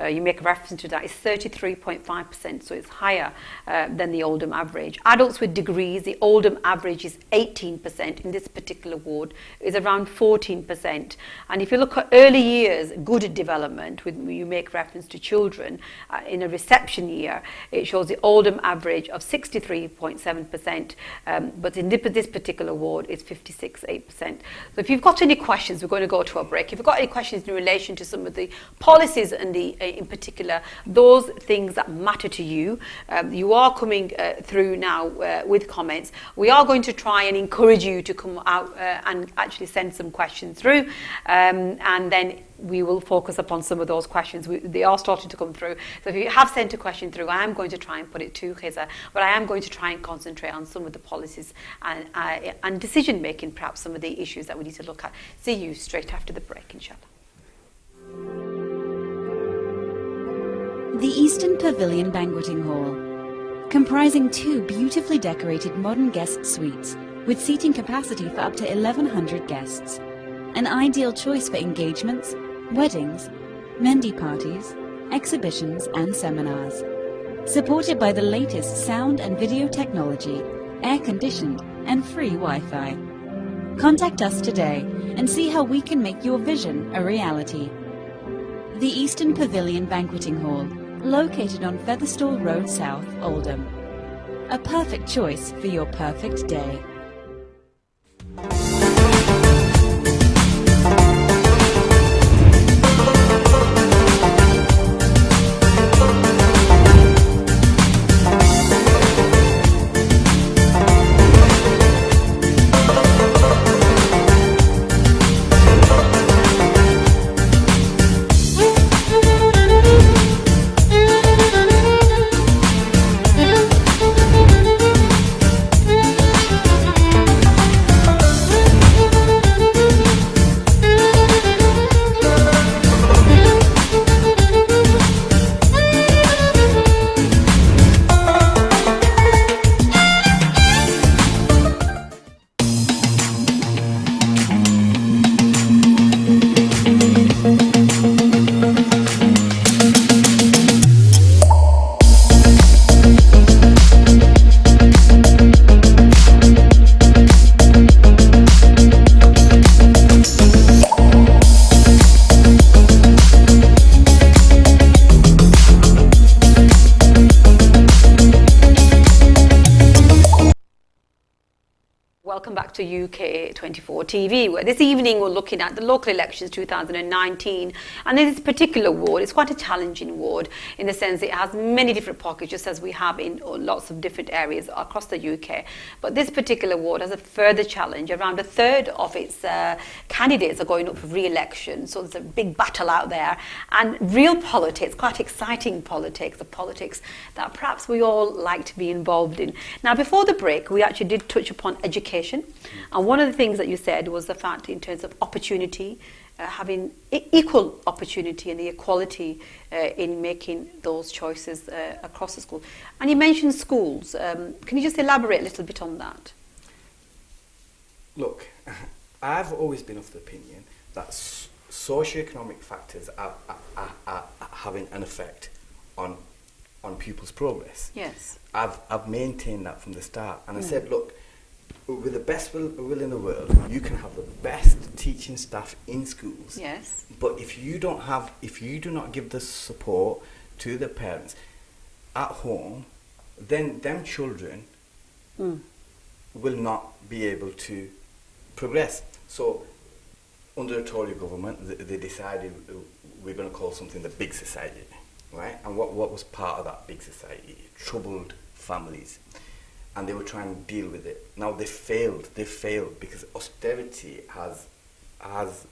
you make a reference to that, is 33.5%, so it's higher than the Oldham average. Adults with degrees, the Oldham average is 18%. In this particular ward, is around 14%. And if you look at early years, good development, when you make reference to children, in a reception year, it shows the Oldham average of 63.7%, but in this particular ward, it's 56.8%. So if you've got any questions, we're going to go to a break. If you've got any questions in relation to some of the policies and in particular, those things that matter to you, you are coming through now with comments. We are going to try and encourage you to come out and actually send some questions through, and then we will focus upon some of those questions. They are starting to come through. So if you have sent a question through, I am going to try and put it to Kaiser, but I am going to try and concentrate on some of the policies and decision making, perhaps some of the issues that we need to look at. See you straight after the break, inshallah. The Eastern Pavilion Banqueting Hall, comprising 2 beautifully decorated modern guest suites with seating capacity for up to 1,100 guests. An ideal choice for engagements, weddings, Mendi parties, exhibitions and seminars. Supported by the latest sound and video technology, air-conditioned and free Wi-Fi. Contact us today and see how we can make your vision a reality. The Eastern Pavilion Banqueting Hall, located on Featherstall Road South, Oldham. A perfect choice for your perfect day. Welcome back to UK 24 TV, where this evening we're looking at the local elections 2019. And in this particular ward, it's quite a challenging ward in the sense it has many different pockets, just as we have in lots of different areas across the UK. But this particular ward has a further challenge. Around a third of its candidates are going up for re-election. So there's a big battle out there. And real politics, quite exciting politics, the politics that perhaps we all like to be involved in. Now, before the break, we actually did touch upon education. And one of the things that you said was the fact in terms of opportunity, having equal opportunity and the equality in making those choices across the school. And you mentioned schools. Can you just elaborate a little bit on that? Look, I've always been of the opinion that socio-economic factors are having an effect on pupils' progress. Yes. I've maintained that from the start. And I said, look, with the best will in the world, you can have the best teaching staff in schools. Yes. But if you do not give the support to the parents at home, then them children will not be able to progress. So under the Tory government, they decided we're going to call something the big society, right? And what was part of that big society? Troubled families. And they were trying to deal with it. Now they failed because austerity has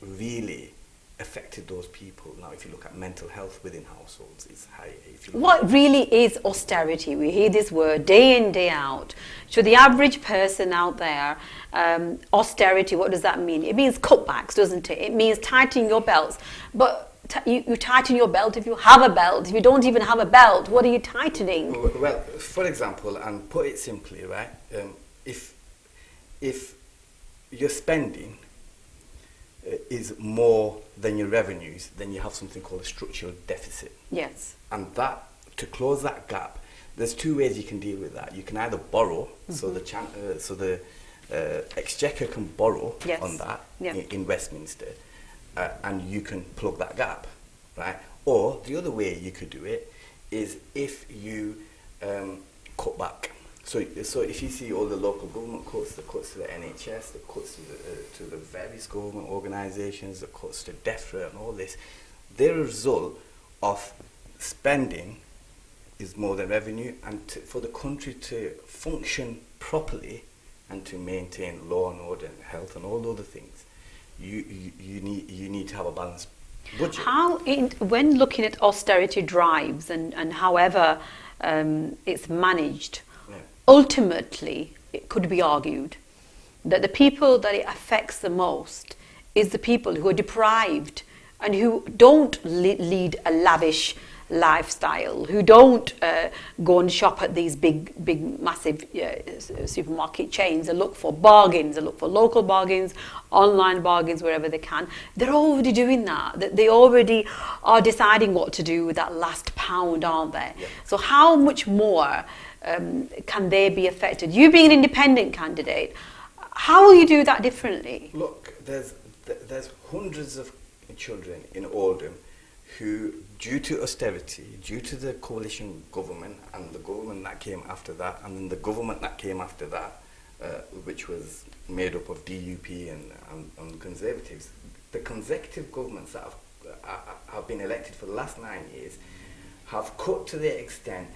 really affected those people. Now if you look at mental health within households, it's high. What really is austerity? We hear this word day in, day out. To the average person out there, austerity, what does that mean? It means cutbacks, doesn't it? It means tightening your belts. But you tighten your belt if you have a belt. If you don't even have a belt, what are you tightening? Well, for example, and put it simply, right? If your spending is more than your revenues, then you have something called a structural deficit. Yes. And that, to close that gap, there's two ways you can deal with that. You can either borrow, so the Exchequer can borrow on that in Westminster, and you can plug that gap, right? Or the other way you could do it is if you cut back. So if you see all the local government cuts, the cuts to the NHS, the cuts to the various government organisations, the cuts to DEFRA and all this, they're a result of spending is more than revenue, and for the country to function properly and to maintain law and order and health and all the other things, you need to have a balanced budget. When looking at austerity drives and however it's managed, ultimately it could be argued that the people that it affects the most is the people who are deprived and who don't lead a lavish lifestyle, who don't go and shop at these big massive supermarket chains and look for bargains, and look for local bargains, online bargains wherever they can. They're already doing that. They already are deciding what to do with that last pound, aren't they? Yeah. So how much more can they be affected? You being an independent candidate, how will you do that differently? Look, there's hundreds of children in Oldham who, due to austerity, due to the coalition government and the government that came after that, and then the government that came after that, which was made up of DUP and Conservatives, the consecutive governments that have been elected for the last 9 years have cut to the extent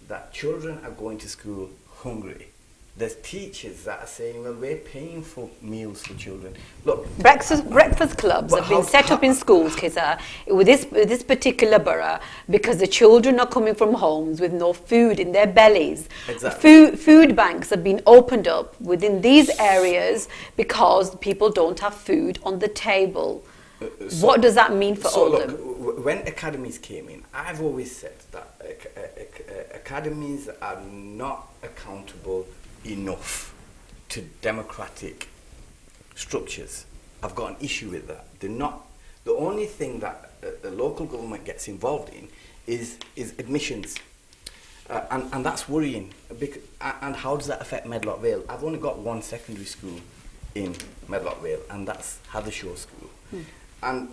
that children are going to school hungry. There's teachers that are saying, well, we're paying for meals for children. Look, breakfast clubs have been set up in schools, Kaiser, with this particular borough, because the children are coming from homes with no food in their bellies. Exactly. Food banks have been opened up within these areas because people don't have food on the table. What does that mean for Oldham? Look, when academies came in, I've always said that academies are not accountable enough to democratic structures. I've got an issue with that. They're not. The only thing that the local government gets involved in is admissions, and that's worrying. And how does that affect Medlock Vale? I've only got one secondary school in Medlock Vale, and that's Hathershaw School. And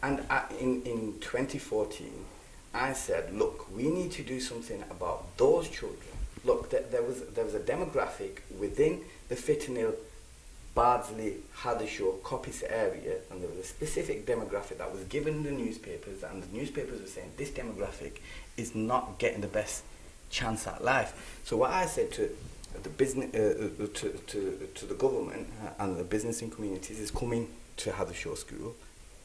in 2014, I said, look, we need to do something about those children. Look, there was a demographic within the Fittonhill, Bardsley, Hathershaw, Coppice area, and there was a specific demographic that was given in the newspapers, and the newspapers were saying this demographic is not getting the best chance at life. So what I said to the business, to the government and the business and communities is coming to Hathershaw School.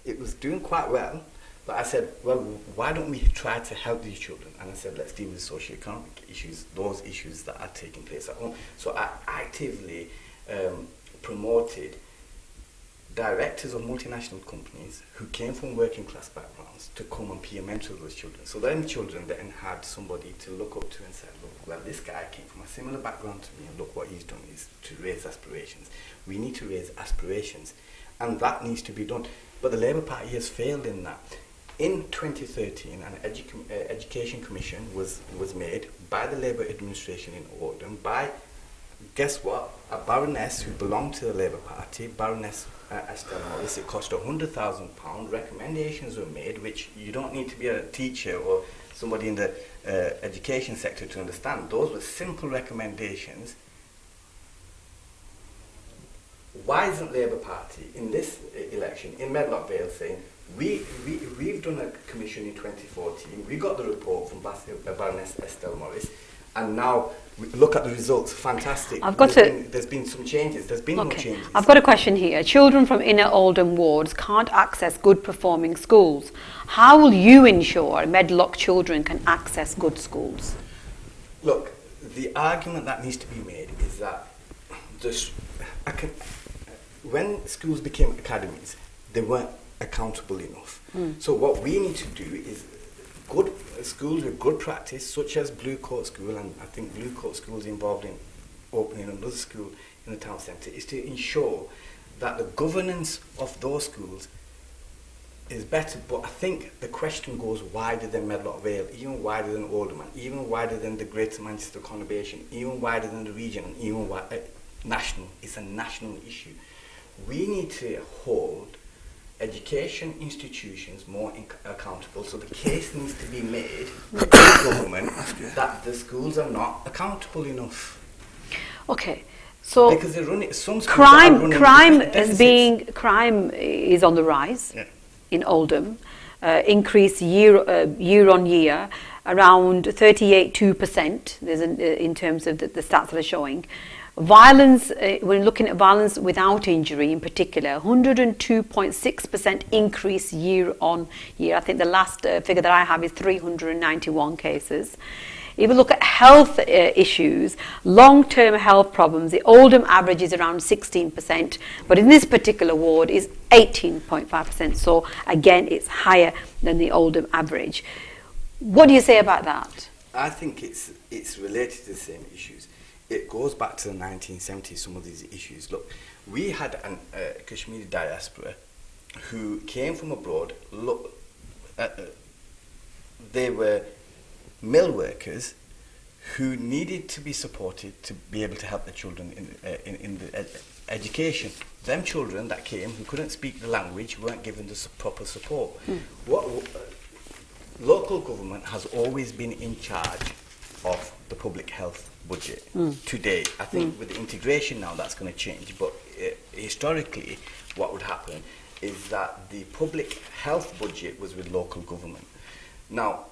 It was doing quite well. But I said, well, why don't we try to help these children? And I said, let's deal with socio-economic issues, those issues that are taking place at home. So I actively promoted directors of multinational companies who came from working class backgrounds to come and peer mentor those children. So then children then had somebody to look up to and say, look, well, this guy came from a similar background to me, and look what he's done is to raise aspirations. We need to raise aspirations, and that needs to be done. But the Labour Party has failed in that. In 2013, an education commission was made by the Labour administration in Oldham by, guess what, a baroness who belonged to the Labour Party, Baroness Estelle Morris. It cost £100,000. Recommendations were made, which you don't need to be a teacher or somebody in the education sector to understand. Those were simple recommendations. Why isn't Labour Party in this election in Medlock Vale saying, we've done a commission in 2014, we got the report from Baroness Estelle Morris, and now look at the results, fantastic. There's been some changes, there's been no changes. I've got a question here. Children from inner Oldham wards can't access good performing schools. How will you ensure Medlock children can access good schools? Look, the argument that needs to be made is that when schools became academies, they weren't accountable enough. So what we need to do is good schools with good practice, such as Blue Coat School, and I think Blue Coat School is involved in opening another school in the town centre, is to ensure that the governance of those schools is better. But I think the question goes wider than Medlock Vale, even wider than Oldham, even wider than the Greater Manchester Conurbation, even wider than the region, and even national. It's a national issue. We need to hold education institutions more accountable. So the case needs to be made to the government that the schools are not accountable enough. Okay, so because they're running, some schools are running crime is on the rise in Oldham, increase year on year, around 38.2%. There's in terms of the stats that are showing. Violence, we're looking at violence without injury in particular, 102.6% increase year on year. I think the last figure that I have is 391 cases. If we look at health issues, long-term health problems, the Oldham average is around 16%, but in this particular ward is 18.5%. So again, it's higher than the Oldham average. What do you say about that? I think it's related to the same issues. It goes back to the 1970s, some of these issues. Look, we had a Kashmiri diaspora who came from abroad. They were mill workers who needed to be supported to be able to help the children in the education. Them children that came who couldn't speak the language weren't given the proper support. Local government has always been in charge of the public health budget today. I think with the integration now that's going to change, but historically what would happen is that the public health budget was with local government. Now,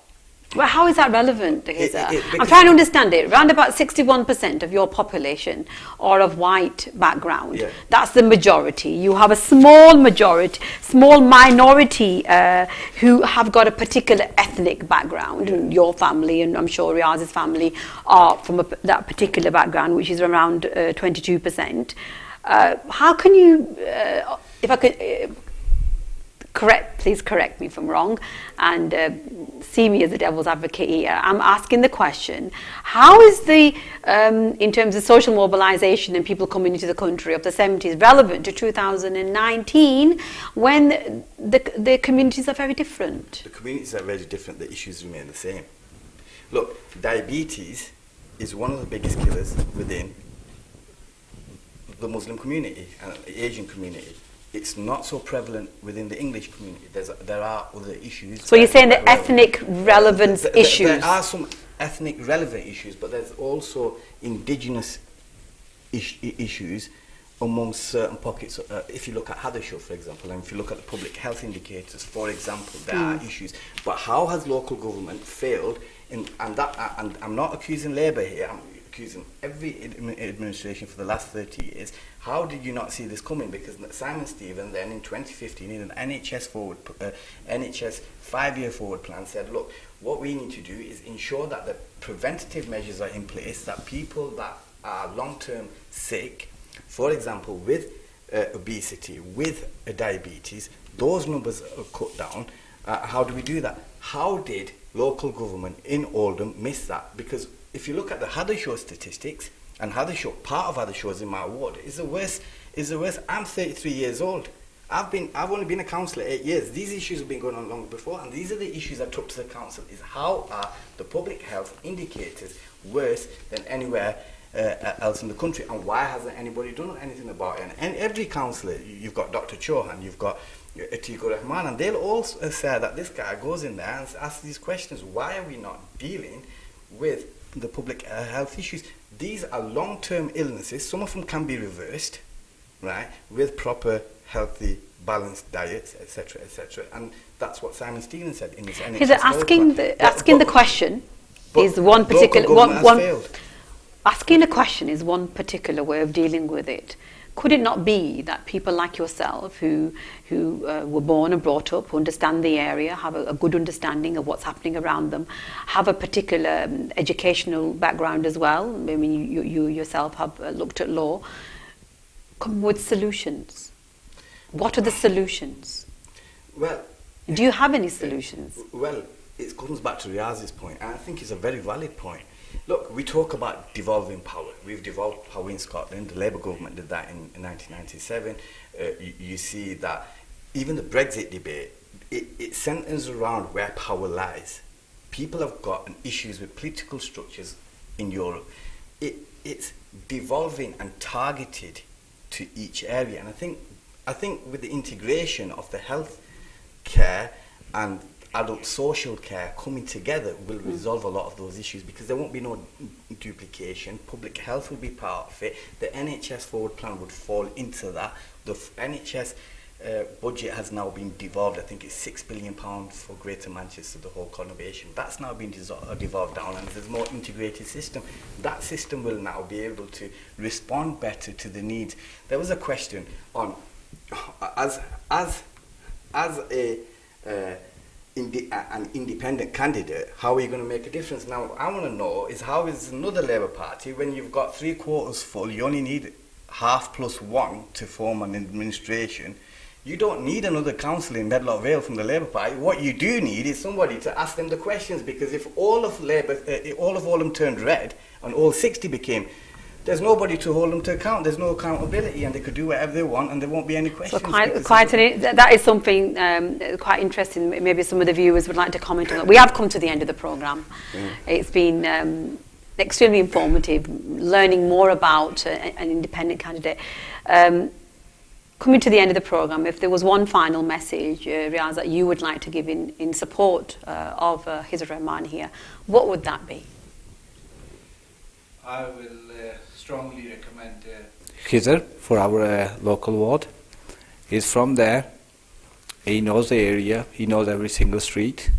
well, how is that relevant, Kaiser? I'm trying to understand it. Around about 61% of your population are of white background. Yeah. That's the majority. You have a small minority who have got a particular ethnic background. And your family, and I'm sure Riaz's family, are from that particular background, which is around 22%. How can you, if I could... please correct me if I'm wrong, and see me as the devil's advocate here. I'm asking the question, how is the, in terms of social mobilization and people coming into the country of the 70s relevant to 2019 when the communities are very different? The communities are very different, the issues remain the same. Look, diabetes is one of the biggest killers within the Muslim community and the Asian community. It's not so prevalent within the English community. There are other issues. So you're saying the ethnic relevance issues? There are some ethnic relevant issues, but there's also indigenous issues amongst certain pockets. If you look at Hathershoe, for example, and if you look at the public health indicators, for example, there are issues. But how has local government failed? And I'm not accusing Labour here. I'm accusing every administration for the last 30 years. How did you not see this coming? Because Simon Stevens then in 2015 in an NHS 5-year forward plan said, look, what we need to do is ensure that the preventative measures are in place, that people that are long-term sick, for example, with obesity, with diabetes, those numbers are cut down. How do we do that? How did local government in Oldham miss that? Because if you look at the Hathershoe statistics, and Hathershoe, part of Hathershoe is in my ward, is the worst. I'm 33 years old. I've only been a councillor 8 years. These issues have been going on long before, and these are the issues I took to the council, is how are the public health indicators worse than anywhere else in the country, and why hasn't anybody done anything about it? And every councillor, you've got Dr. Chauhan, you've got Rehman, and they'll all say that this guy goes in there and asks these questions. Why are we not dealing with the public health issues? These are long-term illnesses. Some of them can be reversed, right, with proper, healthy, balanced diets, etc., etc. And that's what Simon Stevens said in his NHS. Asking the question is one particular asking a question is one particular way of dealing with it. Could it not be that people like yourself, who were born and brought up, who understand the area, have a good understanding of what's happening around them, have a particular educational background as well? I mean, you yourself have looked at law. Come with solutions. What are the solutions? Well, Do you have any solutions? Well, it comes back to Riaz's point, and I think it's a very valid point. Look, we talk about devolving power. We've devolved power in Scotland. The Labour government did that in 1997. You see that even the Brexit debate, it centres around where power lies. People have got issues with political structures in Europe. It's devolving and targeted to each area. And I think with the integration of the health care and adult social care coming together will resolve a lot of those issues, because there won't be no duplication. Public health will be part of it. The NHS forward plan would fall into that. The NHS budget has now been devolved. I think it's £6 billion for Greater Manchester, the whole conurbation. That's now been devolved down, and there's a more integrated system. That system will now be able to respond better to the needs. There was a question on, as an independent candidate, how are you going to make a difference? Now, I want to know is how is another Labour Party, when you've got 3/4 full, you only need half plus one to form an administration. You don't need another councillor in Medlock Vale from the Labour Party. What you do need is somebody to ask them the questions, because if all of Oldham turned red and all 60 became, there's nobody to hold them to account. There's no accountability, and they could do whatever they want, and there won't be any questions. So that is something quite interesting. Maybe some of the viewers would like to comment on that. We have come to the end of the programme. It's been extremely informative, learning more about an independent candidate. Coming to the end of the programme, if there was one final message, Riaz, that you would like to give in support of Kaiser Rehman here, what would that be? I will strongly recommend Kaiser for our local ward. He's from there. He knows the area. He knows every single street.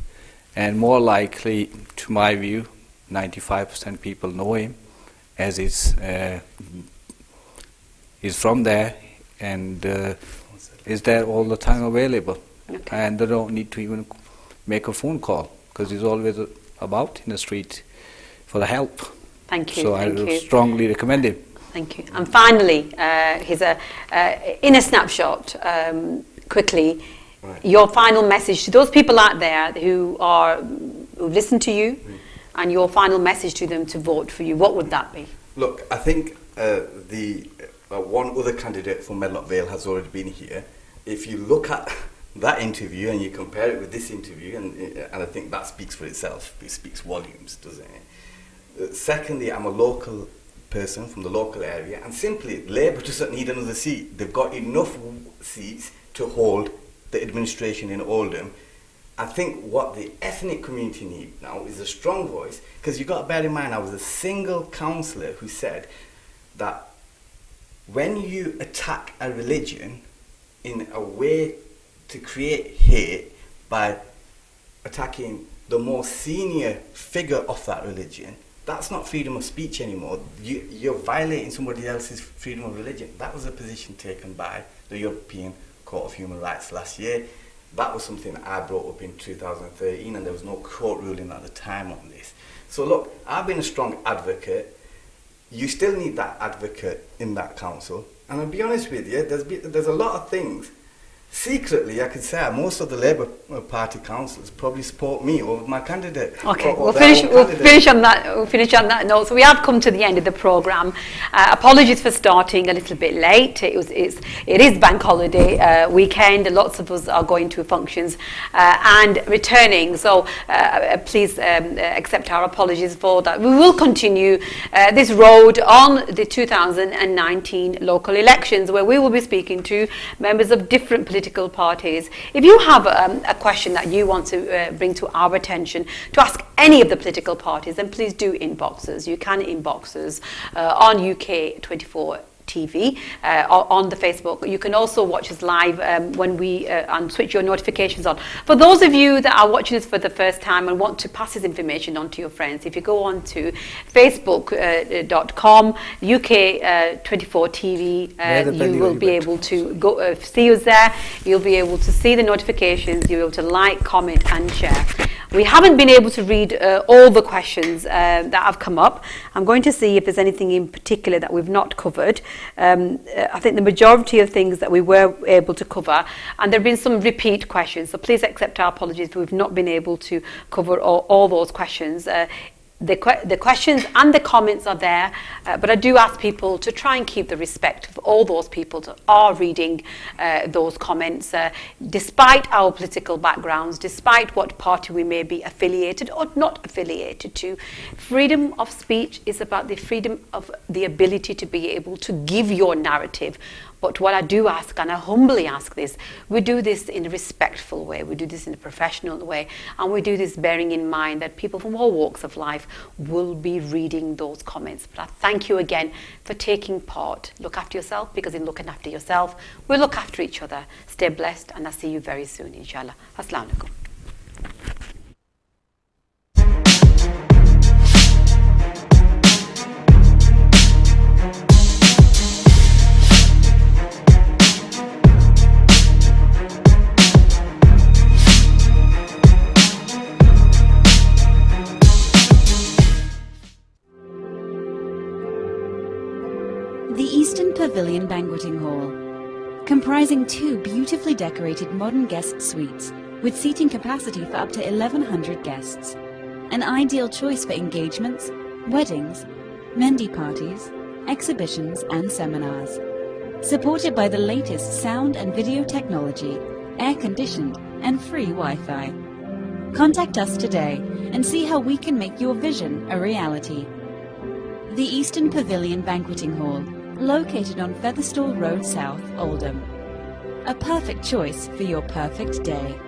And more likely, to my view, 95% people know him, as he's from there and is there all the time available. Okay. And they don't need to even make a phone call, because he's always about in the street for the help. Thank you. So I will strongly recommend him. Thank you. And finally, in a snapshot, quickly, your final message to those people out there who listen to you, and your final message to them to vote for you, what would that be? Look, I think the one other candidate for Medlock Vale has already been here. If you look at that interview and you compare it with this interview, and I think that speaks for itself, it speaks volumes, doesn't it? Secondly, I'm a local person from the local area, and simply, Labour doesn't need another seat. They've got enough seats to hold the administration in Oldham. I think what the ethnic community need now is a strong voice, because you've got to bear in mind, I was a single councillor who said that when you attack a religion in a way to create hate by attacking the more senior figure of that religion, that's not freedom of speech anymore. You're violating somebody else's freedom of religion. That was a position taken by the European Court of Human Rights last year. That was something that I brought up in 2013, and there was no court ruling at the time on this. So look, I've been a strong advocate. You still need that advocate in that council. And I'll be honest with you, there's a lot of things. Secretly, I could say most of the Labour Party councillors probably support me over my candidate. Okay, we'll finish on that note. So we have come to the end of the programme. Apologies for starting a little bit late. It is bank holiday weekend. Lots of us are going to functions and returning. So please accept our apologies for that. We will continue this road on the 2019 local elections, where we will be speaking to members of different political parties. If you have a question that you want to bring to our attention, to ask any of the political parties, then please do inbox us. You can inbox us on UK24 TV on the Facebook. You can also watch us live when we and switch your notifications on. For those of you that are watching us for the first time and want to pass this information on to your friends, if you go on to facebook.com UK24 TV, you will be able to go see us there. You'll be able to see the notifications. You'll be able to like, comment and share. We haven't been able to read all the questions that have come up. I'm going to see if there's anything in particular that we've not covered. I think the majority of things that we were able to cover, and there have been some repeat questions, so please accept our apologies if we've not been able to cover all those questions. The questions and the comments are there, but I do ask people to try and keep the respect of all those people that are reading those comments, despite our political backgrounds, despite what party we may be affiliated or not affiliated to. Freedom of speech is about the freedom of the ability to be able to give your narrative. But what I do ask, and I humbly ask this, we do this in a respectful way, we do this in a professional way, and we do this bearing in mind that people from all walks of life will be reading those comments. But I thank you again for taking part. Look after yourself, because in looking after yourself, we'll look after each other. Stay blessed, and I'll see you very soon, inshallah. Assalamu alaikum. The Eastern Pavilion Banqueting Hall, comprising 2 beautifully decorated modern guest suites with seating capacity for up to 1,100 guests. An ideal choice for engagements, weddings, Mendi parties, exhibitions and seminars. Supported by the latest sound and video technology, air-conditioned and free Wi-Fi. Contact us today and see how we can make your vision a reality. The Eastern Pavilion Banqueting Hall, located on Featherstall Road South, Oldham. A perfect choice for your perfect day.